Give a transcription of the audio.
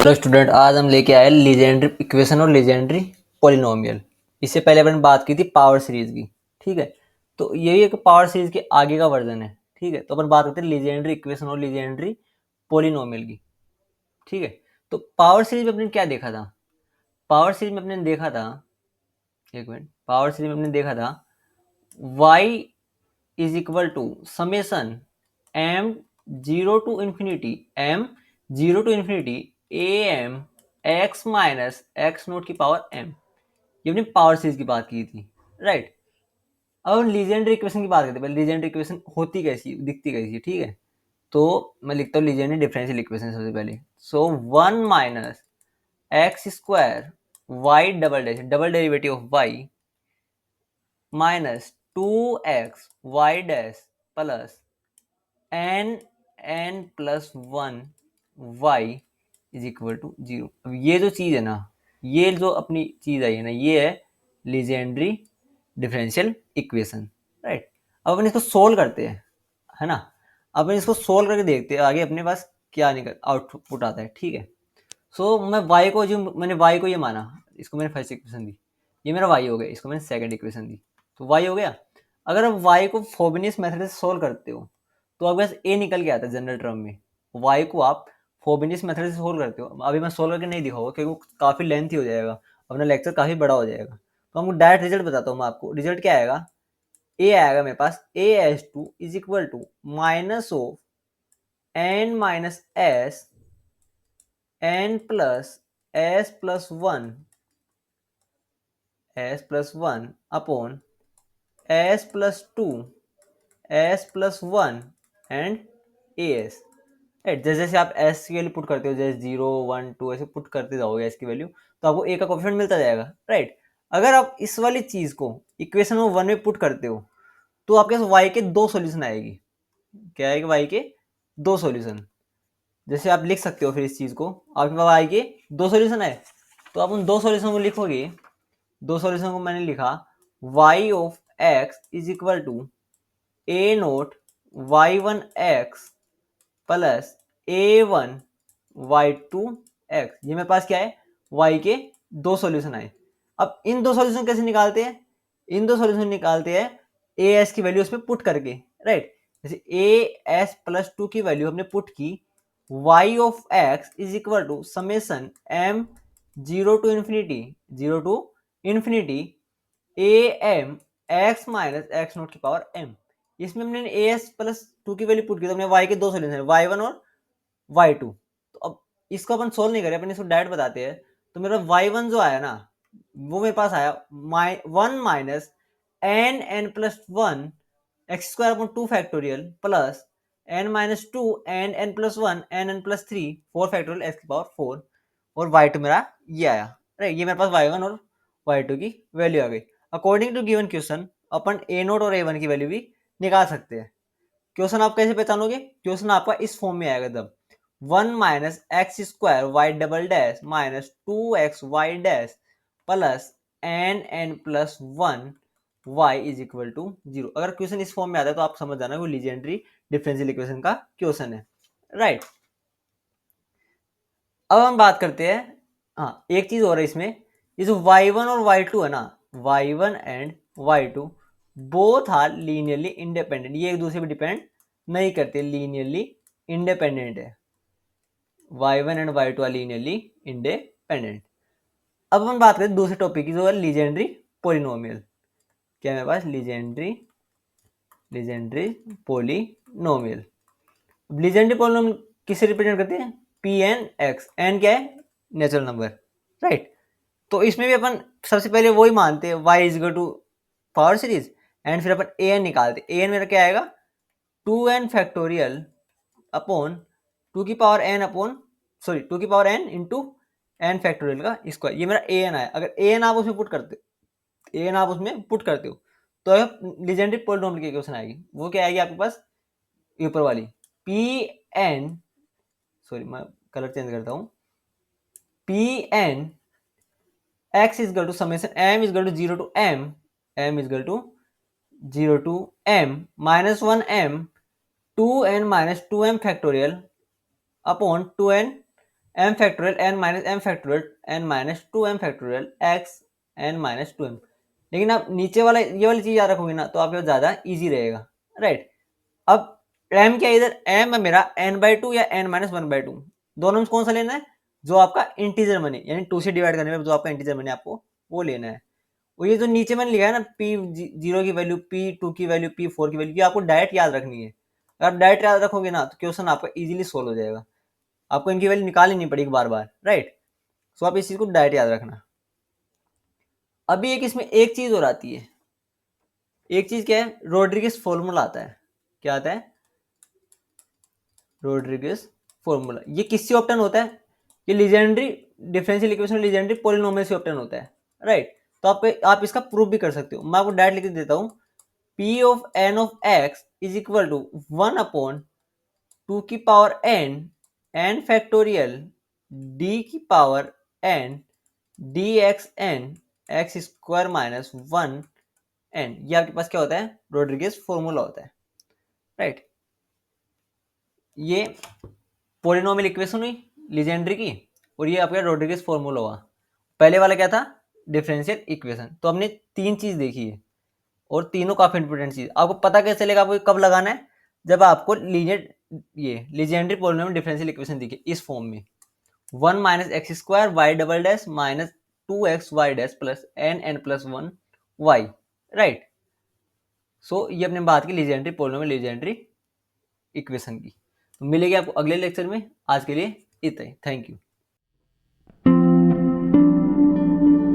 Hello student, आज हम लेके आए लीजेंड्री इक्वेशन और लीजेंड्री पॉलिनोमियल। इससे पहले अपन बात की थी पावर सीरीज की। ठीक है, तो यही एक पावर सीरीज के आगे का वर्जन है। ठीक है, तो अपन बात करते हैं लीजेंड्री इक्वेशन और लीजेंड्री पॉलिनोमियल की। ठीक है, तो पावर सीरीज में अपने क्या देखा था? पावर सीरीज में अपने देखा था, एक मिनट, पावर सीरीज में अपने देखा था y is equal to summation m zero to infinity a m x minus x naught की पावर m। ये अपनी पावर सीरीज की बात की थी, राइट। अब हम लीजेंड्री इक्वेशन की बात करते हैं। पहले लीजेंड्री इक्वेशन होती कैसी, दिखती कैसी, ठीक है। तो मैं लिखता हूँ लीजेंड्री डिफरेंशियल इक्वेशन सबसे पहले। So 1 minus x square Y double derivative of y minus 2x Y dash plus n plus 1 y is equal to 0। अब ये जो चीज़ है ना, ये जो अपनी चीज़ आई है ना, ये है लीजेंड्री डिफरेंशियल इक्वेशन, राइट। अब अपन इसको सोल्व करते हैं, है ना। अपन इसको सोल्व करके देखते हैं आगे अपने पास क्या निकल आउटपुट आता है, ठीक है। सो मैं y को, जो मैंने y को ये माना, इसको मैंने फर्स्ट इक्वेशन दी, ये मेरा y हो गया, इसको मैंने सेकंड इक्वेशन दी, तो y हो गया। अगर आप y को फ्रोबेनियस मेथड से सोल्व करते हो तो आपके पास a निकल के आता है जनरल टर्म में। y को आप फ्रोबेनियस मेथड से सोल्व करते हो, अभी मैं सोल्व करके नहीं दिखाऊंगा क्योंकि वो काफ़ी लेंथी हो जाएगा, अपना लेक्चर काफ़ी बड़ा हो जाएगा। तो हमको डायरेक्ट रिजल्ट बताता हूँ मैं आपको। रिजल्ट क्या आएगा? a आएगा मेरे पास as2 is equal to minus of n minus n plus s plus one upon s plus two s plus one and as, right. जैसे जैसे आप s की वैल्यू पुट करते हो, जैसे 0 1 2 ऐसे पुट करते जाओगे s की वैल्यू, तो आपको a का कोएफिशिएंट मिलता जाएगा, राइट। अगर आप इस वाली चीज को इक्वेशन में 1 में पुट करते हो तो आपके पास y के दो सॉल्यूशन आएगी। क्या आएगा? y के दो सॉल्यूशन। जैसे आप लिख सकते हो फिर इस चीज को, आपके पास y के दो सॉल्यूशन है, तो आप उन दो सॉल्यूशन को लिखोगे। दो सॉल्यूशन को मैंने लिखा y of x is equal to a naught y one x plus a one y two x. ये मेरे पास क्या है? y के दो सॉल्यूशन आए। अब इन दो सॉल्यूशन कैसे निकालते हैं? इन दो सॉल्यूशन निकालते हैं ए एस की वैल्यू उसमें पुट करके, राइट। जैसे ए एस प्लस टू की वैल्यू हमने पुट की, y of x is equal to summation m zero to infinity a m x minus x naught की पावर m। इसमें हमने ए एस प्लस टू की value put की, तो हमने y के दो सोल्यूशन y वन और y टू। तो अब इसको अपन सोल्व नहीं करें, अपन इसको डायरेक्ट बताते हैं। तो मेरा y वन जो आया ना, वो मेरे पास आया one minus n plus one x square upon two factorial plus n minus two n plus one n plus three four factorial x की पावर फोर, और y टू मेरा ये आया, राइट। ये मेरे पास y वन और y टू की वैल्यू आ गई। अकॉर्डिंग टू गिवन क्वेश्चन अपन a नोट और a वन की वैल्यू भी निकाल सकते हैं। क्वेश्चन आप कैसे पहचानोगे? क्वेश्चन आपका इस फॉर्म में आएगा, तब one minus x square Y double dash minus two x y dash plus n plus one y is equal to zero. अगर क्वेश्चन इस फॉर्म में आता है तो आप समझ जाना वो लीजेंड्री डिफरेंशियल इक्वेशन का क्वेश्चन है, राइट। अब हम बात करते हैं, हाँ एक चीज और है इसमें, ये जो y1 और y2 है ना, y1 and y2 both are linearly independent. ये एक दूसरे पर डिपेंड नहीं करते, लीनियरली इंडिपेंडेंट है। y1 and y2 are linearly independent. अब हम बात करें दूसरे टॉपिक की, जो है लीजेंड्री पॉलिनोमियल। क्या है मेरे पास? Legendre polynomial. लीजेंड्री पॉलिनोमियल किससे रिप्रेजेंट करते हैं? P N X. एन क्या है? Natural number, right. तो इसमें भी अपन सबसे पहले वही मानते हैं y is equal to power series, and फिर अपन ए एन निकालते। ए एन मेरा क्या आएगा? Two N factorial upon two की power N upon sorry two की power N into N factorial का स्क्वायर। ये मेरा ए एन आया। अगर ए एन आप उसमें पुट करते हो, ए एन आप उसमें पुट करते हो तो लीजेंड्री पॉलिनोमियल की क्वेश्चन आएगी। वो क्या आएगी आपके पास? ऊपर वाली पी एन, सॉरी मैं कलर चेंज करता हूँ, P N x is equal to summation m is equal to 0 to m is equal to 0 to m minus 1m 2n minus 2m factorial upon 2n M factorial N minus M factorial N minus 2m factorial x n minus 2m। लेकिन आप नीचे वाला ये वाली चीज याद रखोगे ना तो आपके ज़्यादा ईजी रहेगा, राइट। अब एम क्या, इधर एम है मेरा n/2 या n-1/2, दोनों में कौन सा लेना है, जो आपका इंटीजर बने, यानी 2 से डिवाइड करने में जो आपका इंटीजर बने आपको वो लेना है। और ये जो नीचे मैंने लिखा है ना p0 की वैल्यू, p2 की वैल्यू, p4 की वैल्यू, ये आपको डायरेक्ट याद रखनी है। अगर आप डायरेक्ट याद रखोगे ना तो क्वेश्चन आपका इजीली सोल्व हो जाएगा, आपको इनकी वैल्यू निकालनी नहीं पड़ेगी बार बार, राइट। सो आप इस चीज को डायरेक्ट याद रखना। अभी एक इसमें एक चीज और आती है, एक चीज क्या है, रोड्रिगस फॉर्मूला आता है। क्या आता है, रोड्रिगस फॉर्मूला। ये किससे ऑप्टेन होता है, ये Legendary differential equation, Legendary polynomial से ऑप्टेन होता है, राइट। तो आप इसका प्रूफ भी कर सकते हो, मैं आपको डायरेक्ट लिख देता हूँ। P of N of X is equal to 1/2 की पावर एन फैक्टोरियल डी की power N D X N X square minus 1 N. ये आपके पास क्या होता है, रोड्रिगस फॉर्मूला होता है, राइट। ये पॉलिनोमियल इक्वेशन हुई लीजेंड्री की, और ये आपका रोड्रिगस फॉर्मूला हुआ। पहले वाला क्या था, डिफरेंशियल इक्वेशन। तो हमने 3 चीज देखी है, और तीनों काफी इंपॉर्टेंट चीज। आपको पता कैसे चलेगा आपको कब लगाना है, जब आपको लीनियर ये लीजेंड्री पॉलिनोमियल डिफरेंशियल इक्वेशन दिखे इस फॉर्म में, 1 minus x square Y double dash minus 2x Y dash plus n plus 1 y, right. So ये अपने बात की लीजेंड्री पॉलिनोमियल लीजेंड्री इक्वेशन की। तो मिलेगी आपको अगले लेक्चर में, आज के लिए इतना ही, थैंक यू।